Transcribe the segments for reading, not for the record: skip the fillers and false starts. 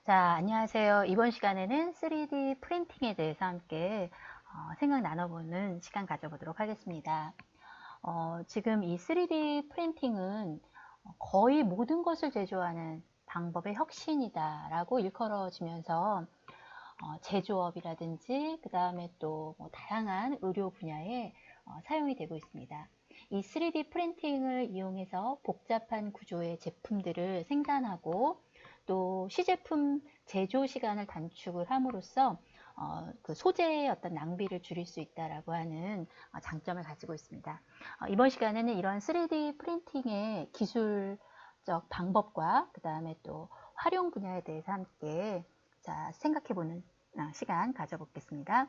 자, 안녕하세요. 이번 시간에는 3D 프린팅에 대해서 함께 생각 나눠보는 시간 가져보도록 하겠습니다. 지금 이 3D 프린팅은 거의 모든 것을 제조하는 방법의 혁신이다라고 일컬어지면서 제조업이라든지 그 다음에 또 다양한 의료 분야에 사용이 되고 있습니다. 이 3D 프린팅을 이용해서 복잡한 구조의 제품들을 생산하고 또 시제품 제조 시간을 단축을 함으로써 그 소재의 어떤 낭비를 줄일 수 있다라고 하는 장점을 가지고 있습니다. 이번 시간에는 이런 3D 프린팅의 기술적 방법과 그 다음에 또 활용 분야에 대해서 함께 생각해보는 시간 가져보겠습니다.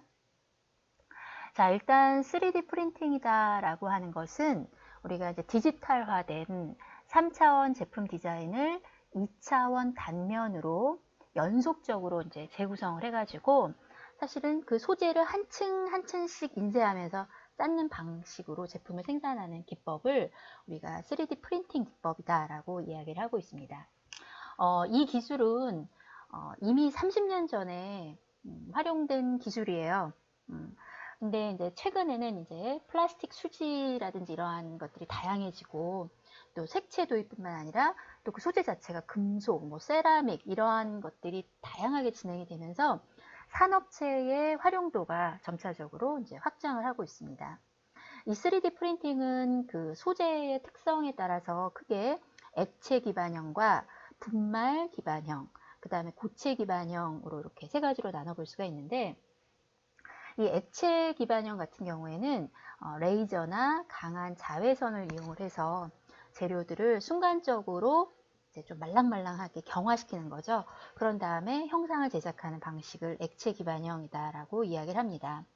자, 일단 3D 프린팅이다라고 하는 것은 우리가 이제 디지털화된 3차원 제품 디자인을 2차원 단면으로 연속적으로 이제 재구성을 해가지고 사실은 그 소재를 한 층 한 층씩 인쇄하면서 쌓는 방식으로 제품을 생산하는 기법을 우리가 3D 프린팅 기법이다라고 이야기를 하고 있습니다. 이 기술은 이미 30년 전에 활용된 기술이에요. 근데 이제 최근에는 이제 플라스틱 수지라든지 이러한 것들이 다양해지고 또 색채 도입뿐만 아니라 또 그 소재 자체가 금속, 뭐 세라믹 이러한 것들이 다양하게 진행이 되면서 산업체의 활용도가 점차적으로 이제 확장을 하고 있습니다. 이 3D 프린팅은 그 소재의 특성에 따라서 크게 액체 기반형과 분말 기반형, 그 다음에 고체 기반형으로 이렇게 세 가지로 나눠볼 수가 있는데 이 액체 기반형 같은 경우에는 레이저나 강한 자외선을 이용을 해서 재료들을 순간적으로 이제 좀 말랑말랑하게 경화시키는 거죠. 그런 다음에 형상을 제작하는 방식을 액체 기반형이다라고 이야기를 합니다.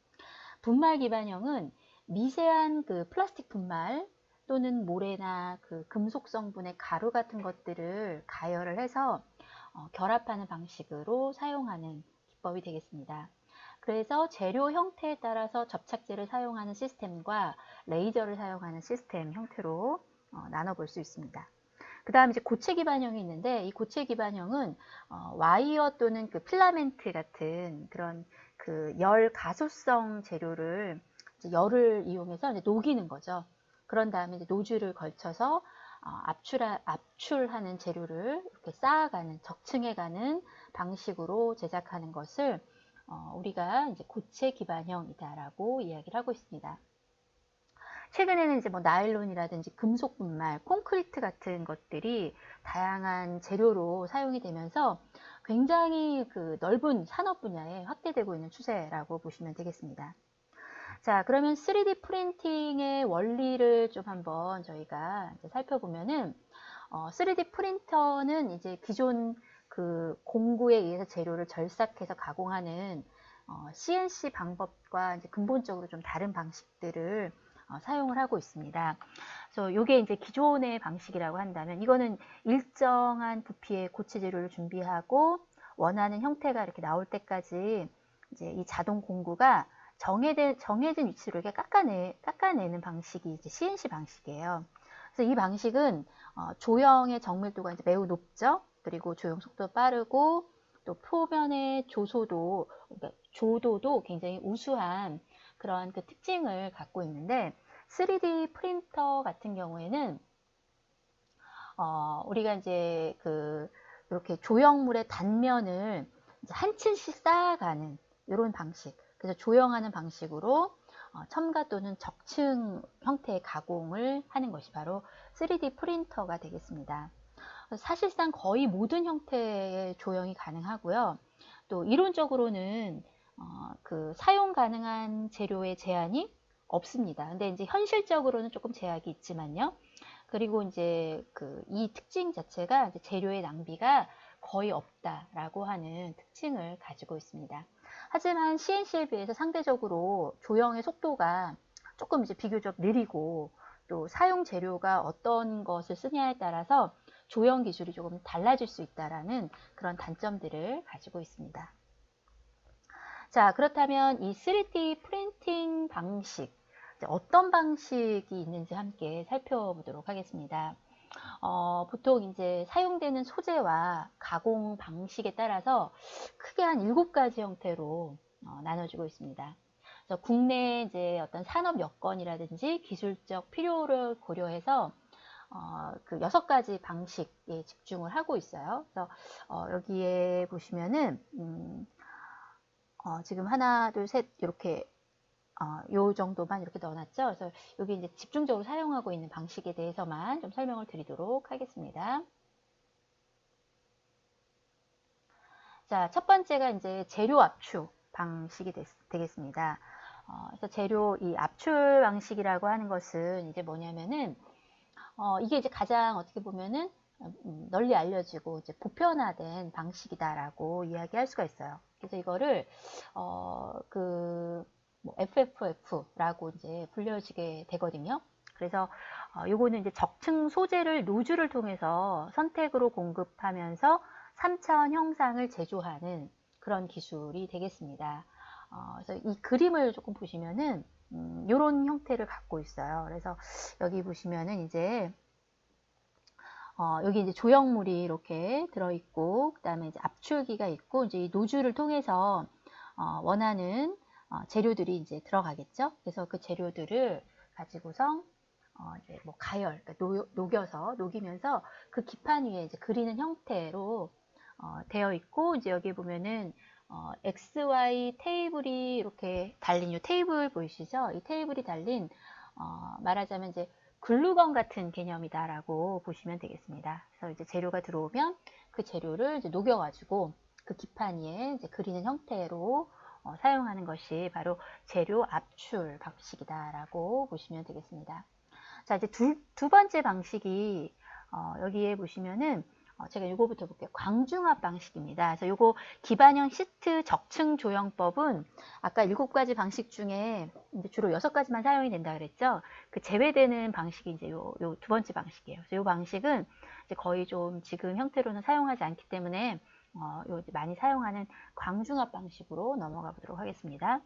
분말 기반형은 미세한 그 플라스틱 분말 또는 모래나 그 금속 성분의 가루 같은 것들을 가열을 해서 결합하는 방식으로 사용하는 기법이 되겠습니다. 그래서 재료 형태에 따라서 접착제를 사용하는 시스템과 레이저를 사용하는 시스템 형태로 나눠볼 수 있습니다. 그 다음 이제 고체 기반형이 있는데 이 고체 기반형은 와이어 또는 그 필라멘트 같은 그런 그 열 가소성 재료를 열을 이용해서 이제 녹이는 거죠. 그런 다음에 이제 노즐을 걸쳐서 압출하는 재료를 이렇게 쌓아가는 적층해가는 방식으로 제작하는 것을 우리가 이제 고체 기반형이다라고 이야기를 하고 있습니다. 최근에는 이제 뭐 나일론이라든지 금속 분말, 콘크리트 같은 것들이 다양한 재료로 사용이 되면서 굉장히 그 넓은 산업 분야에 확대되고 있는 추세라고 보시면 되겠습니다. 자, 그러면 3D 프린팅의 원리를 좀 한번 저희가 이제 살펴보면은 3D 프린터는 이제 기존 그 공구에 의해서 재료를 절삭해서 가공하는 CNC 방법과 이제 근본적으로 좀 다른 방식들을 사용을 하고 있습니다. 그래서 이게 이제 기존의 방식이라고 한다면 이거는 일정한 부피의 고체 재료를 준비하고 원하는 형태가 이렇게 나올 때까지 이제 이 자동 공구가 정해진 위치로 이렇게 깎아내는 방식이 이제 CNC 방식이에요. 그래서 이 방식은 조형의 정밀도가 이제 매우 높죠. 그리고 조형 속도 빠르고 또 표면의 조도도 굉장히 우수한 그런 그 특징을 갖고 있는데 3D 프린터 같은 경우에는 우리가 이제 이렇게 조형물의 단면을 이제 한 층씩 쌓아가는 이런 방식. 그래서 조형하는 방식으로 첨가 또는 적층 형태의 가공을 하는 것이 바로 3D 프린터가 되겠습니다. 사실상 거의 모든 형태의 조형이 가능하고요. 또 이론적으로는 그 사용 가능한 재료의 제한이 없습니다. 근데 이제 현실적으로는 조금 제약이 있지만요. 그리고 이제 이 특징 자체가 이제 재료의 낭비가 거의 없다라고 하는 특징을 가지고 있습니다. 하지만 CNC에 비해서 상대적으로 조형의 속도가 조금 이제 비교적 느리고 또 사용 재료가 어떤 것을 쓰냐에 따라서 조형 기술이 조금 달라질 수 있다라는 그런 단점들을 가지고 있습니다. 자, 그렇다면 이 3D 프린팅 방식, 어떤 방식이 있는지 함께 살펴보도록 하겠습니다. 보통 이제 사용되는 소재와 가공 방식에 따라서 크게 한 7가지 형태로 나눠지고 있습니다. 그래서 국내 이제 어떤 산업 여건이라든지 기술적 필요를 고려해서 그 6가지 방식에 집중을 하고 있어요. 그래서 여기에 보시면은 지금 하나, 둘, 셋 이렇게 요 정도만 이렇게 넣어놨죠. 그래서 여기 이제 집중적으로 사용하고 있는 방식에 대해서만 좀 설명을 드리도록 하겠습니다. 자, 첫 번째가 이제 재료 압축 방식이 되겠습니다. 그래서 재료 이 압출 방식이라고 하는 것은 이제 뭐냐면은 이게 이제 가장 어떻게 보면은 널리 알려지고 이제 보편화된 방식이다라고 이야기할 수가 있어요. 그래서 이거를 뭐 FFF라고 이제 불려지게 되거든요. 그래서 요거는 이제 적층 소재를 노즐을 통해서 선택으로 공급하면서 3차원 형상을 제조하는 그런 기술이 되겠습니다. 그래서 이 그림을 조금 보시면은 요런 형태를 갖고 있어요. 그래서 여기 보시면은 이제 여기 이제 조형물이 이렇게 들어있고, 그 다음에 이제 압출기가 있고, 이제 이 노즐을 통해서 원하는 재료들이 이제 들어가겠죠. 그래서 그 재료들을 가지고서 이제 뭐 가열, 그러니까 녹이면서 그 기판 위에 이제 그리는 형태로 되어 있고, 이제 여기 보면은 XY 테이블이 이렇게 달린 이 테이블 보이시죠? 이 테이블이 달린 말하자면 이제 글루건 같은 개념이다라고 보시면 되겠습니다. 그래서 이제 재료가 들어오면 그 재료를 이제 녹여가지고 그 기판 위에 이제 그리는 형태로 사용하는 것이 바로 재료 압출 방식이다라고 보시면 되겠습니다. 자, 이제 두 번째 방식이 여기에 보시면은 제가 이거부터 볼게요. 광중압 방식입니다. 그래서 요거 기반형 시트 적층 조형법은 아까 7가지 방식 중에 이제 주로 6가지만 사용이 된다 그랬죠. 그 제외되는 방식이 이제 요 두 번째 방식이에요. 그래서 요 방식은 이제 거의 좀 지금 형태로는 사용하지 않기 때문에 요 많이 사용하는 광중압 방식으로 넘어가 보도록 하겠습니다.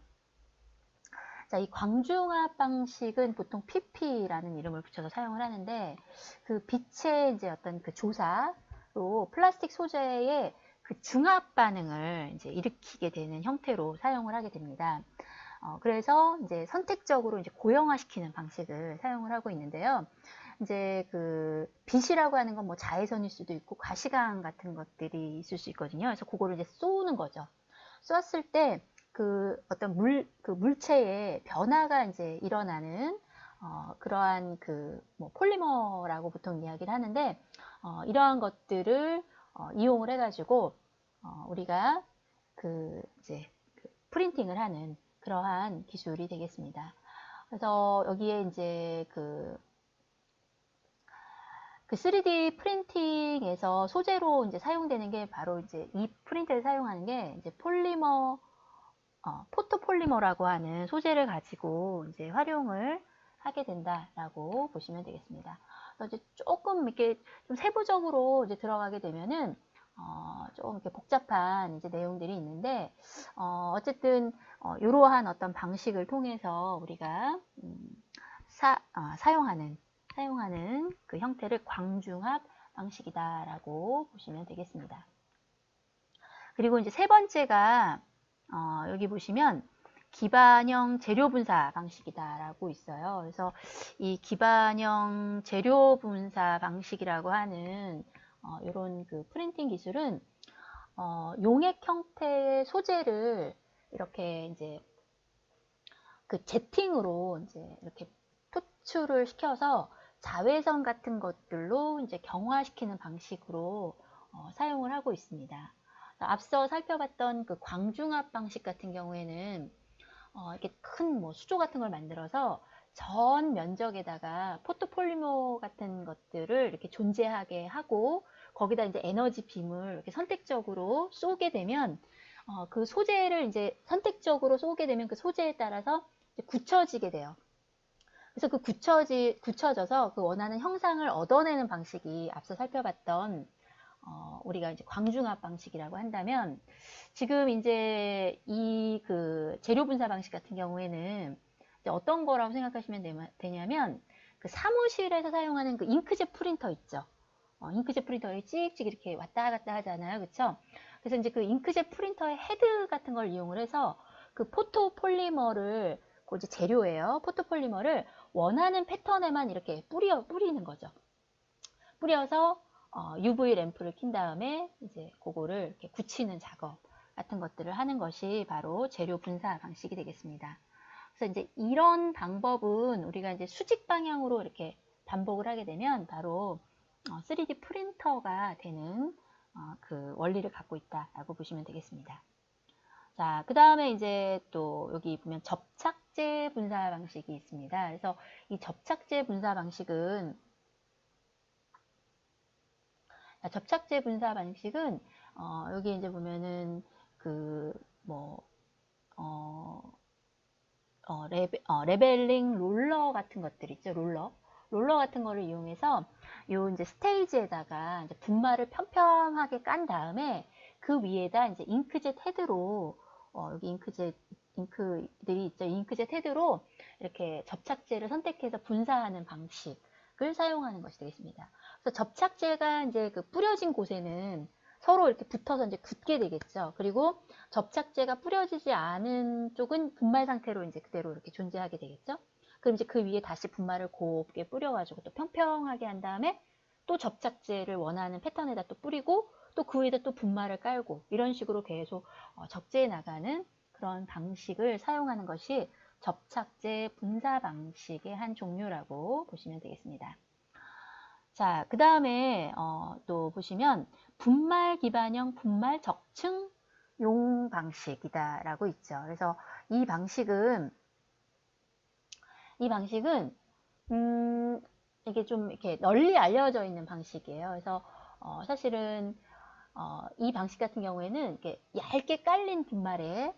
자, 이 광중압 방식은 보통 PP라는 이름을 붙여서 사용을 하는데, 그 빛의 이제 어떤 그 조사로 플라스틱 소재의 그 중압 반응을 이제 일으키게 되는 형태로 사용을 하게 됩니다. 그래서 이제 선택적으로 이제 고형화시키는 방식을 사용을 하고 있는데요. 이제 그 빛이라고 하는 건 뭐 자외선일 수도 있고 과시광 같은 것들이 있을 수 있거든요. 그래서 그거를 이제 쏘는 거죠. 쏘았을 때 그 어떤 물체의 변화가 이제 일어나는 그러한 그 뭐 폴리머라고 보통 이야기를 하는데 이러한 것들을 이용을 해가지고 우리가 그 이제 프린팅을 하는 그러한 기술이 되겠습니다. 그래서 여기에 이제 그 3D 프린팅에서 소재로 이제 사용되는 게 바로 이제 이 프린터를 사용하는 게 이제 폴리머 포토폴리머라고 하는 소재를 가지고 이제 활용을 하게 된다라고 보시면 되겠습니다. 그래서 이제 조금 이렇게 좀 세부적으로 이제 들어가게 되면은 좀 이렇게 복잡한 이제 내용들이 있는데 어쨌든 이러한 어떤 방식을 통해서 우리가 사용하는 그 형태를 광중압 방식이다라고 보시면 되겠습니다. 그리고 이제 세 번째가 여기 보시면 기반형 재료 분사 방식이다라고 있어요. 그래서 이 기반형 재료 분사 방식이라고 하는 이런 그 프린팅 기술은 용액 형태의 소재를 이렇게 이제 그 제팅으로 이제 이렇게 표출을 시켜서 자외선 같은 것들로 이제 경화시키는 방식으로 사용을 하고 있습니다. 앞서 살펴봤던 그 광중압 방식 같은 경우에는 이렇게 큰 뭐 수조 같은 걸 만들어서 전 면적에다가 포토폴리머 같은 것들을 이렇게 존재하게 하고 거기다 이제 에너지 빔을 이렇게 선택적으로 쏘게 되면 그 소재를 이제 선택적으로 쏘게 되면 그 소재에 따라서 굳혀지게 돼요. 그래서 그 굳혀져서 그 원하는 형상을 얻어내는 방식이 앞서 살펴봤던 우리가 이제 광중압 방식이라고 한다면 지금 이제 이 그 재료 분사 방식 같은 경우에는 이제 어떤 거라고 생각하시면 되냐면 그 사무실에서 사용하는 그 잉크젯 프린터 있죠. 잉크젯 프린터에 찍찍 이렇게 왔다 갔다 하잖아요. 그쵸? 그래서 이제 그 잉크젯 프린터의 헤드 같은 걸 이용을 해서 그 포토폴리머를, 그 이제 재료예요. 포토폴리머를 원하는 패턴에만 이렇게 뿌리는 거죠. 뿌려서 UV 램프를 킨 다음에 이제 그거를 이렇게 굳히는 작업 같은 것들을 하는 것이 바로 재료 분사 방식이 되겠습니다. 그래서 이제 이런 방법은 우리가 이제 수직 방향으로 이렇게 반복을 하게 되면 바로 3D 프린터가 되는 그 원리를 갖고 있다라고 보시면 되겠습니다. 자, 그 다음에 이제 또 여기 보면 접착제 분사 방식이 있습니다. 그래서 이 접착제 분사 방식은 여기 이제 보면은 그 뭐 레벨링 롤러 같은 것들 있죠. 롤러 같은 거를 이용해서 요 이제 스테이지에다가 이제 분말을 평평하게 깐 다음에 그 위에다 이제 잉크젯 헤드로 여기 잉크들이 있죠. 잉크젯 헤드로 이렇게 접착제를 선택해서 분사하는 방식을 사용하는 것이 되겠습니다. 그래서 접착제가 이제 그 뿌려진 곳에는 서로 이렇게 붙어서 이제 굳게 되겠죠. 그리고 접착제가 뿌려지지 않은 쪽은 분말 상태로 이제 그대로 이렇게 존재하게 되겠죠. 그럼 이제 그 위에 다시 분말을 곱게 뿌려가지고 또 평평하게 한 다음에 또 접착제를 원하는 패턴에다 또 뿌리고 또 그 위에다 또 분말을 깔고 이런 식으로 계속 적재해 나가는 그런 방식을 사용하는 것이 접착제 분사 방식의 한 종류라고 보시면 되겠습니다. 자, 그 다음에 또 보시면 분말 기반형 분말 적층용 방식이다라고 있죠. 그래서 이 방식은 이게 좀 이렇게 널리 알려져 있는 방식이에요. 그래서 사실은 이 방식 같은 경우에는 이렇게 얇게 깔린 분말에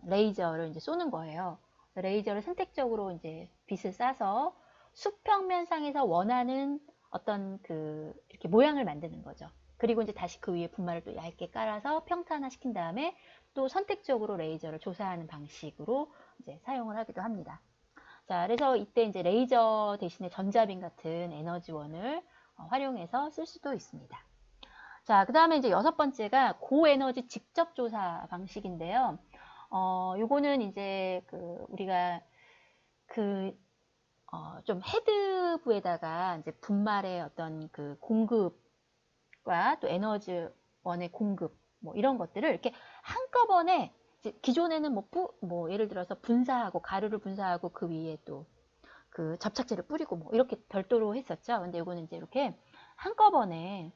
레이저를 이제 쏘는 거예요. 레이저를 선택적으로 이제 빛을 쏴서 수평면상에서 원하는 어떤 그 이렇게 모양을 만드는 거죠. 그리고 이제 다시 그 위에 분말을 또 얇게 깔아서 평탄화 시킨 다음에 또 선택적으로 레이저를 조사하는 방식으로 이제 사용을 하기도 합니다. 자, 그래서 이때 이제 레이저 대신에 전자빔 같은 에너지원을 활용해서 쓸 수도 있습니다. 자, 그 다음에 이제 6번째가 고에너지 직접 조사 방식인데요. 요거는 이제 우리가 좀 헤드부에다가 이제 분말의 어떤 그 공급과 또 에너지원의 공급 뭐 이런 것들을 이렇게 한꺼번에 기존에는 뭐 예를 들어서 분사하고 가루를 분사하고 그 위에 또 그 접착제를 뿌리고 뭐 이렇게 별도로 했었죠. 근데 이거는 이제 이렇게 한꺼번에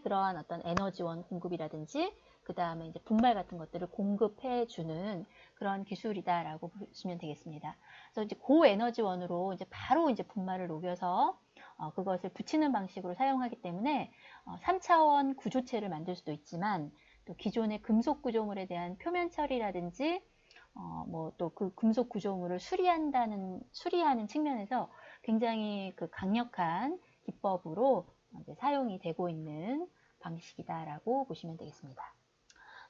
그러한 어떤 에너지원 공급이라든지 그 다음에 이제 분말 같은 것들을 공급해주는 그런 기술이다라고 보시면 되겠습니다. 그래서 이제 고에너지원으로 이제 바로 이제 분말을 녹여서 그것을 붙이는 방식으로 사용하기 때문에 3차원 구조체를 만들 수도 있지만 또 기존의 금속 구조물에 대한 표면 처리라든지 뭐 또 그 금속 구조물을 수리하는 측면에서 굉장히 그 강력한 기법으로 이제 사용이 되고 있는 방식이다라고 보시면 되겠습니다.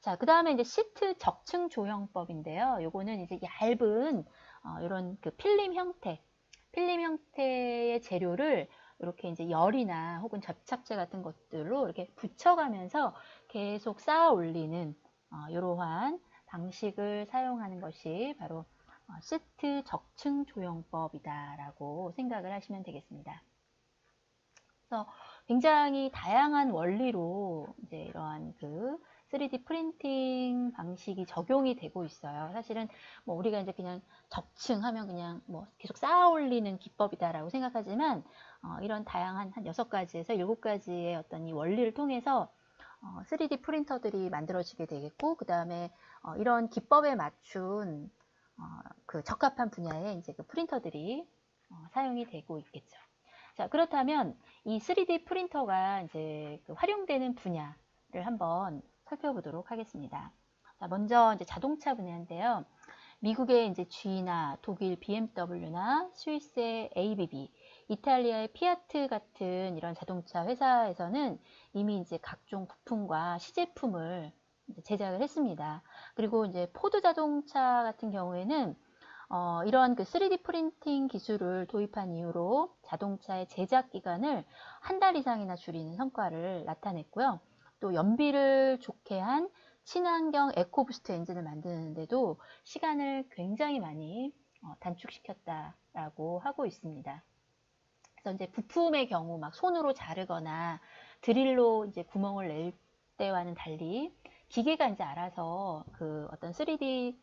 자, 그 다음에 이제 시트 적층 조형법인데요. 요거는 이제 얇은 이런 그 필름 형태의 재료를 이렇게 이제 열이나 혹은 접착제 같은 것들로 이렇게 붙여가면서 계속 쌓아 올리는 이러한 방식을 사용하는 것이 바로 시트 적층 조형법이다라고 생각을 하시면 되겠습니다. 그래서 굉장히 다양한 원리로 이제 이러한 그 3D 프린팅 방식이 적용이 되고 있어요. 사실은 뭐 우리가 이제 그냥 적층하면 그냥 뭐 계속 쌓아 올리는 기법이다라고 생각하지만 이런 다양한 한 6가지에서 7가지의 어떤 이 원리를 통해서 3D 프린터들이 만들어지게 되겠고 그 다음에 이런 기법에 맞춘 그 적합한 분야의 이제 그 프린터들이 사용이 되고 있겠죠. 자, 그렇다면 이 3D 프린터가 이제 그 활용되는 분야를 한번 살펴보도록 하겠습니다. 자, 먼저 이제 자동차 분야인데요. 미국의 이제 G나 독일 BMW나 스위스의 ABB, 이탈리아의 피아트 같은 이런 자동차 회사에서는 이미 이제 각종 부품과 시제품을 이제 제작을 했습니다. 그리고 이제 포드 자동차 같은 경우에는 이런 그 3D 프린팅 기술을 도입한 이후로 자동차의 제작 기간을 한 달 이상이나 줄이는 성과를 나타냈고요. 또 연비를 좋게 한 친환경 에코부스트 엔진을 만드는데도 시간을 굉장히 많이 단축시켰다라고 하고 있습니다. 그래서 이제 부품의 경우 막 손으로 자르거나 드릴로 이제 구멍을 낼 때와는 달리 기계가 이제 알아서 그 어떤 3D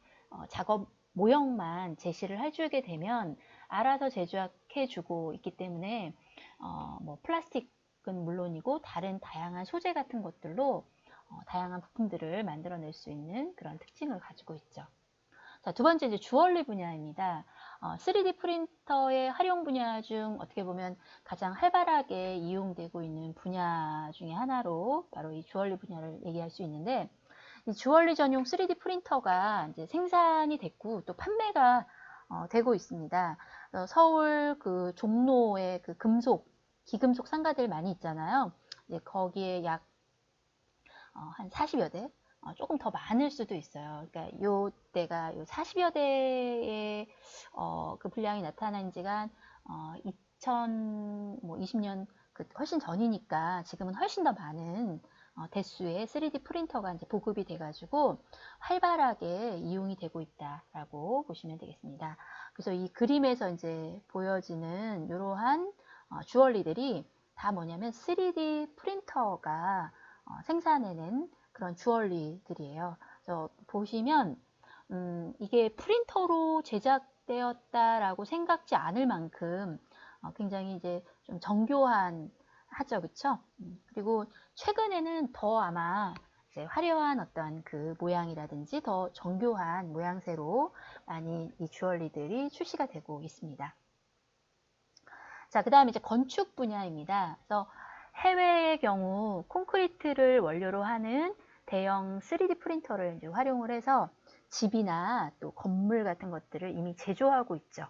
작업 모형만 제시를 해주게 되면 알아서 제작해주고 있기 때문에 뭐 플라스틱은 물론이고 다른 다양한 소재 같은 것들로 다양한 부품들을 만들어낼 수 있는 그런 특징을 가지고 있죠. 자, 두 번째 이제 주얼리 분야입니다. 3D 프린터의 활용 분야 중 어떻게 보면 가장 활발하게 이용되고 있는 분야 중에 하나로 바로 이 주얼리 분야를 얘기할 수 있는데, 이 주얼리 전용 3D 프린터가 이제 생산이 됐고 또 판매가 되고 있습니다. 서울 그 종로에 그 기금속 상가들 많이 있잖아요. 이제 거기에 약 한 40여 대, 조금 더 많을 수도 있어요. 그러니까 요 때가 요 40여 대의 그 분량이 나타난 지가 2020년 그 훨씬 전이니까 지금은 훨씬 더 많은 대수의 3D 프린터가 이제 보급이 돼가지고 활발하게 이용이 되고 있다라고 보시면 되겠습니다. 그래서 이 그림에서 이제 보여지는 이러한 주얼리들이 다 뭐냐면 3D 프린터가 생산해낸 그런 주얼리들이에요. 그래서 보시면 이게 프린터로 제작되었다라고 생각지 않을 만큼 굉장히 이제 좀 정교한 하죠, 그쵸? 그리고 최근에는 더 아마 이제 화려한 어떤 그 모양이라든지 더 정교한 모양새로 많이 이 주얼리들이 출시가 되고 있습니다. 자, 그 다음에 이제 건축 분야입니다. 그래서 해외의 경우 콘크리트를 원료로 하는 대형 3D 프린터를 이제 활용을 해서 집이나 또 건물 같은 것들을 이미 제조하고 있죠.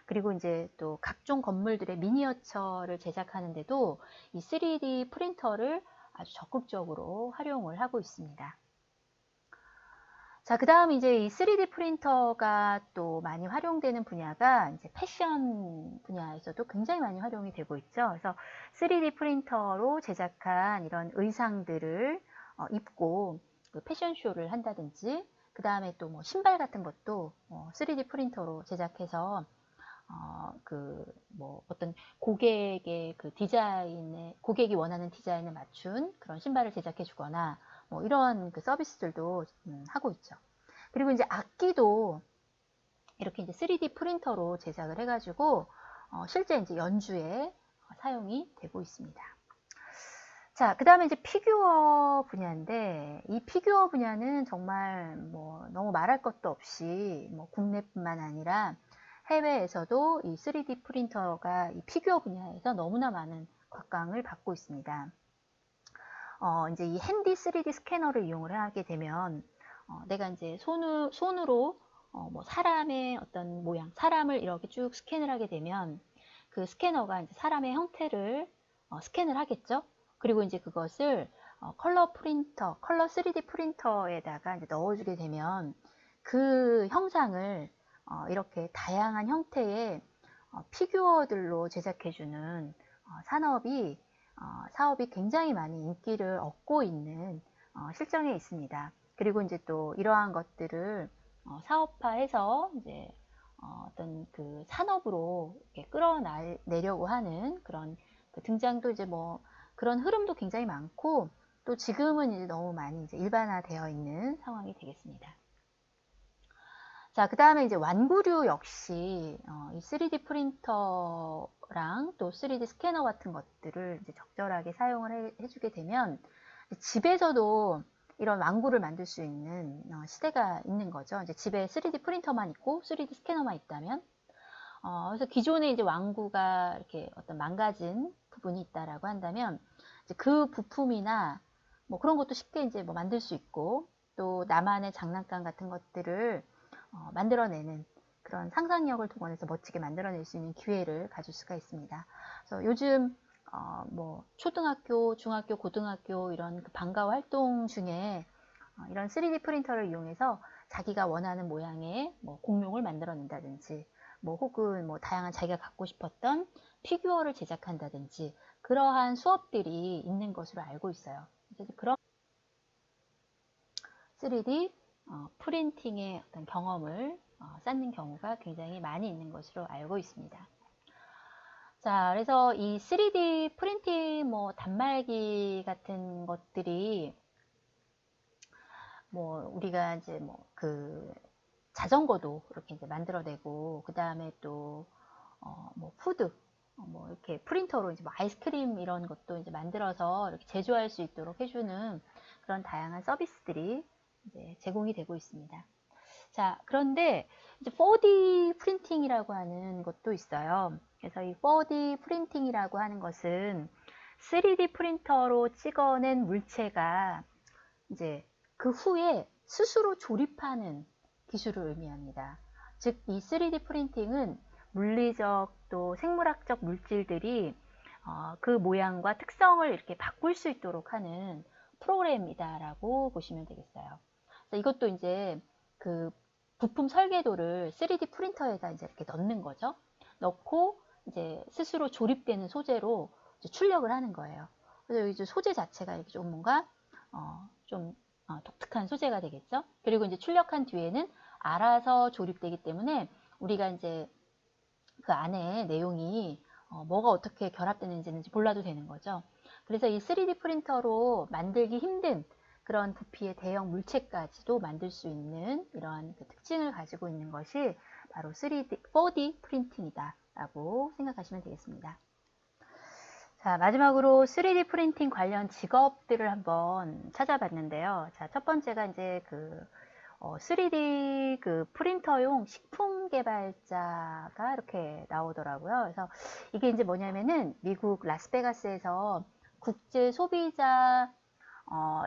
그리고 이제 또 각종 건물들의 미니어처를 제작하는데도 이 3D 프린터를 아주 적극적으로 활용을 하고 있습니다. 자, 그 다음 이제 이 3D 프린터가 또 많이 활용되는 분야가 이제 패션 분야에서도 굉장히 많이 활용이 되고 있죠. 그래서 3D 프린터로 제작한 이런 의상들을 입고 그 패션쇼를 한다든지, 그 다음에 또 뭐 신발 같은 것도 3D 프린터로 제작해서 그 뭐 어떤 고객의 그 고객이 원하는 디자인에 맞춘 그런 신발을 제작해 주거나 뭐 이런 그 서비스들도 하고 있죠. 그리고 이제 악기도 이렇게 이제 3D 프린터로 제작을 해가지고 실제 이제 연주에 사용이 되고 있습니다. 자, 그 다음에 이제 피규어 분야인데, 이 피규어 분야는 정말 뭐 너무 말할 것도 없이 뭐 국내뿐만 아니라 해외에서도 이 3D 프린터가 이 피규어 분야에서 너무나 많은 곽광을 받고 있습니다. 이제 이 핸디 3D 스캐너를 이용을 하게 되면 내가 이제 손으로 뭐 사람의 어떤 모양, 사람을 이렇게 쭉 스캔을 하게 되면 그 스캐너가 이제 사람의 형태를 스캔을 하겠죠. 그리고 이제 그것을 컬러 3D 프린터에다가 이제 넣어주게 되면 그 형상을 이렇게 다양한 형태의 피규어들로 제작해주는 사업이 굉장히 많이 인기를 얻고 있는 실정에 있습니다. 그리고 이제 또 이러한 것들을 사업화해서 이제 어떤 그 산업으로 이렇게 끌어내려고 하는 그런 그 등장도 이제 뭐 그런 흐름도 굉장히 많고, 또 지금은 이제 너무 많이 이제 일반화되어 있는 상황이 되겠습니다. 자, 그 다음에 이제 완구류 역시 이 3D 프린터랑 또 3D 스캐너 같은 것들을 이제 적절하게 사용을 해주게 되면 집에서도 이런 완구를 만들 수 있는 시대가 있는 거죠. 이제 집에 3D 프린터만 있고 3D 스캐너만 있다면, 그래서 기존에 이제 완구가 이렇게 어떤 망가진 부분이 있다라고 한다면 이제 그 부품이나 뭐 그런 것도 쉽게 이제 뭐 만들 수 있고, 또 나만의 장난감 같은 것들을 만들어내는 그런 상상력을 동원해서 멋지게 만들어낼 수 있는 기회를 가질 수가 있습니다. 그래서 요즘 뭐 초등학교, 중학교, 고등학교 이런 그 방과후 활동 중에 이런 3D 프린터를 이용해서 자기가 원하는 모양의 뭐 공룡을 만들어낸다든지, 뭐 혹은 뭐 다양한 자기가 갖고 싶었던 피규어를 제작한다든지 그러한 수업들이 있는 것으로 알고 있어요. 그래서 그런 3D 프린팅의 어떤 경험을 쌓는 경우가 굉장히 많이 있는 것으로 알고 있습니다. 자, 그래서 이 3D 프린팅 뭐 단말기 같은 것들이 뭐 우리가 이제 뭐 그 자전거도 이렇게 이제 만들어내고, 그 다음에 또 뭐 푸드, 뭐 이렇게 프린터로 이제 뭐 아이스크림 이런 것도 이제 만들어서 이렇게 제조할 수 있도록 해주는 그런 다양한 서비스들이 이제 제공이 되고 있습니다. 자, 그런데 이제 4D 프린팅이라고 하는 것도 있어요. 그래서 이 4D 프린팅이라고 하는 것은 3D 프린터로 찍어낸 물체가 이제 그 후에 스스로 조립하는 기술을 의미합니다. 즉, 이 3D 프린팅은 물리적 또 생물학적 물질들이 그 모양과 특성을 이렇게 바꿀 수 있도록 하는 프로그램이다라고 보시면 되겠어요. 그래서 이것도 이제 그 부품 설계도를 3D 프린터에다 이제 이렇게 넣는 거죠. 넣고 이제 스스로 조립되는 소재로 이제 출력을 하는 거예요. 그래서 이제 소재 자체가 이렇게 좀 뭔가 좀 독특한 소재가 되겠죠. 그리고 이제 출력한 뒤에는 알아서 조립되기 때문에 우리가 이제 그 안에 내용이 뭐가 어떻게 결합되는지는 몰라도 되는 거죠. 그래서 이 3D 프린터로 만들기 힘든 그런 부피의 대형 물체까지도 만들 수 있는 이러한 그 특징을 가지고 있는 것이 바로 4D 프린팅이다 라고 생각하시면 되겠습니다. 자, 마지막으로 3D 프린팅 관련 직업들을 한번 찾아봤는데요. 자, 첫 번째가 이제 3D 그 프린터용 식품 개발자가 이렇게 나오더라고요. 그래서 이게 이제 뭐냐면은 미국 라스베가스에서 국제 소비자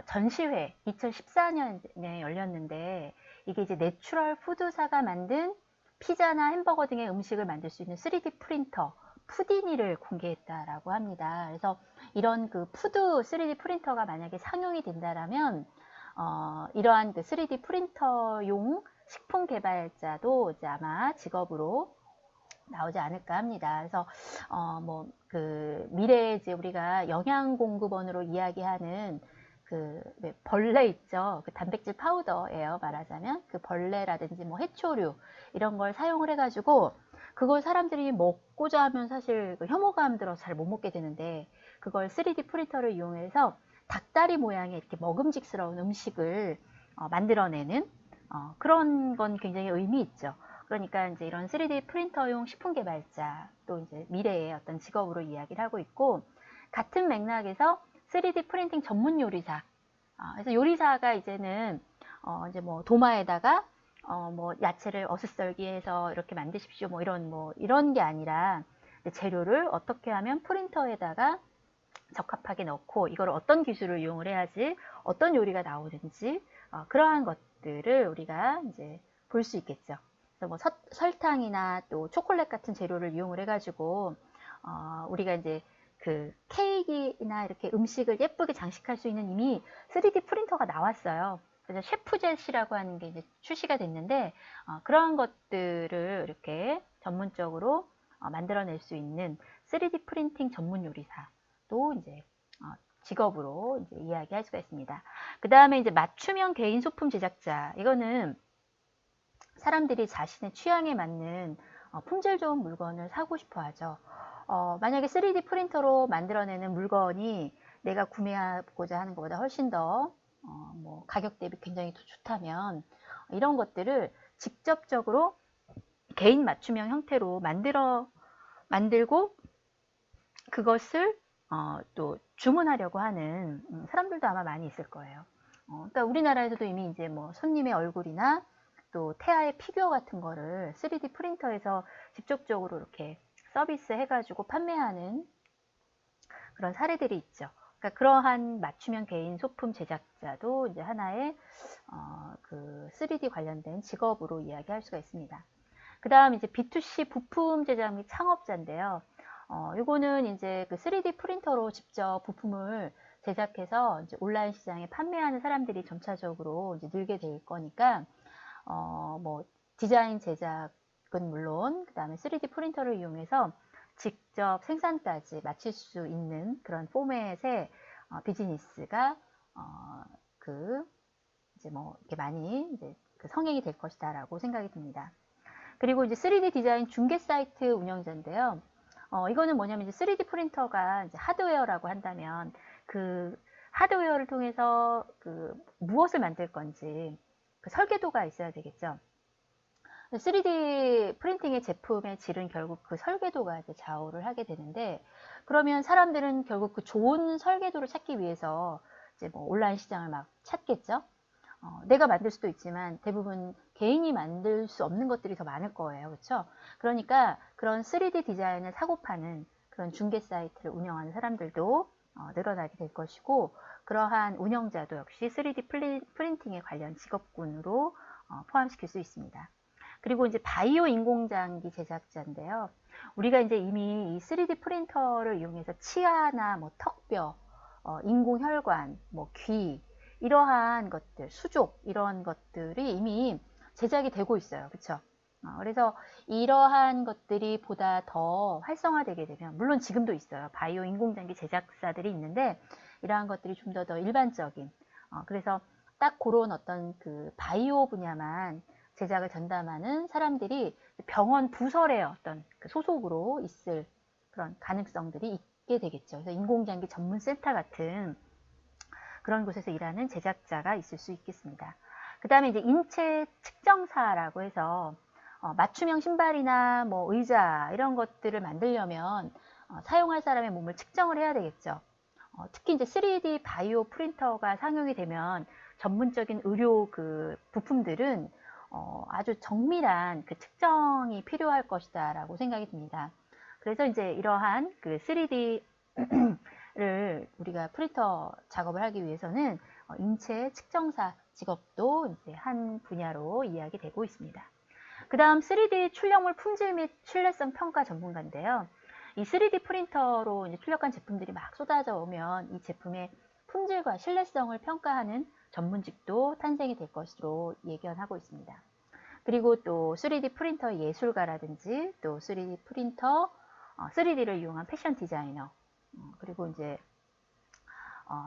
전시회 2014년에 열렸는데, 이게 이제 내추럴 푸드사가 만든 피자나 햄버거 등의 음식을 만들 수 있는 3D 프린터 푸디니를 공개했다라고 합니다. 그래서 이런 그 푸드 3D 프린터가 만약에 상용이 된다라면 이러한 그 3D 프린터용 식품 개발자도 이제 아마 직업으로 나오지 않을까 합니다. 그래서 뭐 그 미래에 이제 우리가 영양 공급원으로 이야기하는 그 벌레 있죠. 그 단백질 파우더예요. 말하자면 그 벌레라든지 뭐 해초류 이런 걸 사용을 해가지고 그걸 사람들이 먹고자 하면 사실 그 혐오감 들어서 잘 못 먹게 되는데, 그걸 3D 프린터를 이용해서 닭다리 모양의 이렇게 먹음직스러운 음식을 만들어내는 그런 건 굉장히 의미 있죠. 그러니까 이제 이런 3D 프린터용 식품 개발자 또 이제 미래의 어떤 직업으로 이야기를 하고 있고, 같은 맥락에서 3D 프린팅 전문 요리사. 그래서 요리사가 이제는 이제 뭐 도마에다가 뭐 야채를 어슷썰기해서 이렇게 만드십시오. 뭐 이런 게 아니라 재료를 어떻게 하면 프린터에다가 적합하게 넣고 이걸 어떤 기술을 이용을 해야지 어떤 요리가 나오는지 그러한 것들을 우리가 이제 볼 수 있겠죠. 그래서 뭐 설탕이나 또 초콜릿 같은 재료를 이용을 해가지고 우리가 이제 그 케이크나 이렇게 음식을 예쁘게 장식할 수 있는 이미 3D 프린터가 나왔어요. 그래서 셰프젯이라고 하는 게 이제 출시가 됐는데 그러한 것들을 이렇게 전문적으로 만들어낼 수 있는 3D 프린팅 전문 요리사도 이제 직업으로 이제 이야기할 수가 있습니다. 그 다음에 이제 맞춤형 개인 소품 제작자. 이거는 사람들이 자신의 취향에 맞는 품질 좋은 물건을 사고 싶어 하죠. 만약에 3D 프린터로 만들어내는 물건이 내가 구매하고자 하는 것보다 훨씬 더 뭐 가격 대비 굉장히 더 좋다면 이런 것들을 직접적으로 개인 맞춤형 형태로 만들고 그것을 또 주문하려고 하는 사람들도 아마 많이 있을 거예요. 그러니까 우리나라에서도 이미 이제 뭐 손님의 얼굴이나 또 태아의 피규어 같은 거를 3D 프린터에서 직접적으로 이렇게 서비스 해가지고 판매하는 그런 사례들이 있죠. 그러니까 그러한 맞춤형 개인 소품 제작자도 이제 하나의 그 3D 관련된 직업으로 이야기할 수가 있습니다. 그 다음 이제 B2C 부품 제작 및 창업자인데요. 이거는 이제 그 3D 프린터로 직접 부품을 제작해서 이제 온라인 시장에 판매하는 사람들이 점차적으로 이제 늘게 될 거니까 뭐 디자인 제작은 물론 그 다음에 3D 프린터를 이용해서 직접 생산까지 마칠 수 있는 그런 포맷의 비즈니스가 이제 뭐 이렇게 많이 이제 그 성행이 될 것이다라고 생각이 듭니다. 그리고 이제 3D 디자인 중개 사이트 운영자인데요. 이거는 뭐냐면 이제 3D 프린터가 이제 하드웨어라고 한다면 그 하드웨어를 통해서 그 무엇을 만들 건지 그 설계도가 있어야 되겠죠. 3D 프린팅의 제품의 질은 결국 그 설계도가 이제 좌우를 하게 되는데, 그러면 사람들은 결국 그 좋은 설계도를 찾기 위해서 이제 뭐 온라인 시장을 막 찾겠죠. 내가 만들 수도 있지만 대부분 개인이 만들 수 없는 것들이 더 많을 거예요. 그렇죠? 그러니까 그런 3D 디자인을 사고 파는 그런 중개 사이트를 운영하는 사람들도 늘어나게 될 것이고, 그러한 운영자도 역시 3D 프린팅에 관련 직업군으로 포함시킬 수 있습니다. 그리고 이제 바이오 인공장기 제작자인데요. 우리가 이제 이미 이 3D 프린터를 이용해서 치아나 뭐 턱뼈, 인공혈관, 뭐 귀, 이러한 것들, 수족, 이런 것들이 이미 제작이 되고 있어요. 그쵸? 그래서 이러한 것들이 보다 더 활성화되게 되면, 물론 지금도 있어요. 바이오 인공장기 제작사들이 있는데, 이러한 것들이 좀 더 일반적인, 그래서 딱 그런 어떤 그 바이오 분야만 제작을 전담하는 사람들이 병원 부설의 어떤 그 소속으로 있을 그런 가능성들이 있게 되겠죠. 그래서 인공장기 전문 센터 같은 그런 곳에서 일하는 제작자가 있을 수 있겠습니다. 그 다음에 이제 인체 측정사라고 해서 맞춤형 신발이나 뭐 의자 이런 것들을 만들려면 사용할 사람의 몸을 측정을 해야 되겠죠. 특히 이제 3D 바이오 프린터가 상용이 되면 전문적인 의료 그 부품들은 아주 정밀한 그 측정이 필요할 것이다 라고 생각이 듭니다. 그래서 이제 이러한 그 3D를 우리가 프린터 작업을 하기 위해서는 인체 측정사 직업도 이제 한 분야로 이야기 되고 있습니다. 그 다음 3D 출력물 품질 및 신뢰성 평가 전문가인데요. 이 3D 프린터로 이제 출력한 제품들이 막 쏟아져 오면 이 제품의 품질과 신뢰성을 평가하는 전문직도 탄생이 될 것으로 예견하고 있습니다. 그리고 또 3D 프린터 예술가라든지 또 3D 프린터, 3D를 이용한 패션 디자이너, 그리고 이제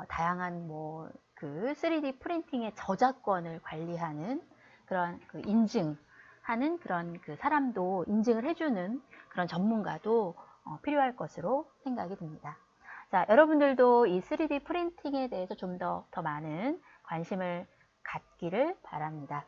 다양한 뭐 그 3D 프린팅의 저작권을 관리하는 그런 그 인증하는 그런 그 사람도 인증을 해주는 그런 전문가도 필요할 것으로 생각이 듭니다. 자, 여러분들도 이 3D 프린팅에 대해서 좀 더 많은 관심을 갖기를 바랍니다.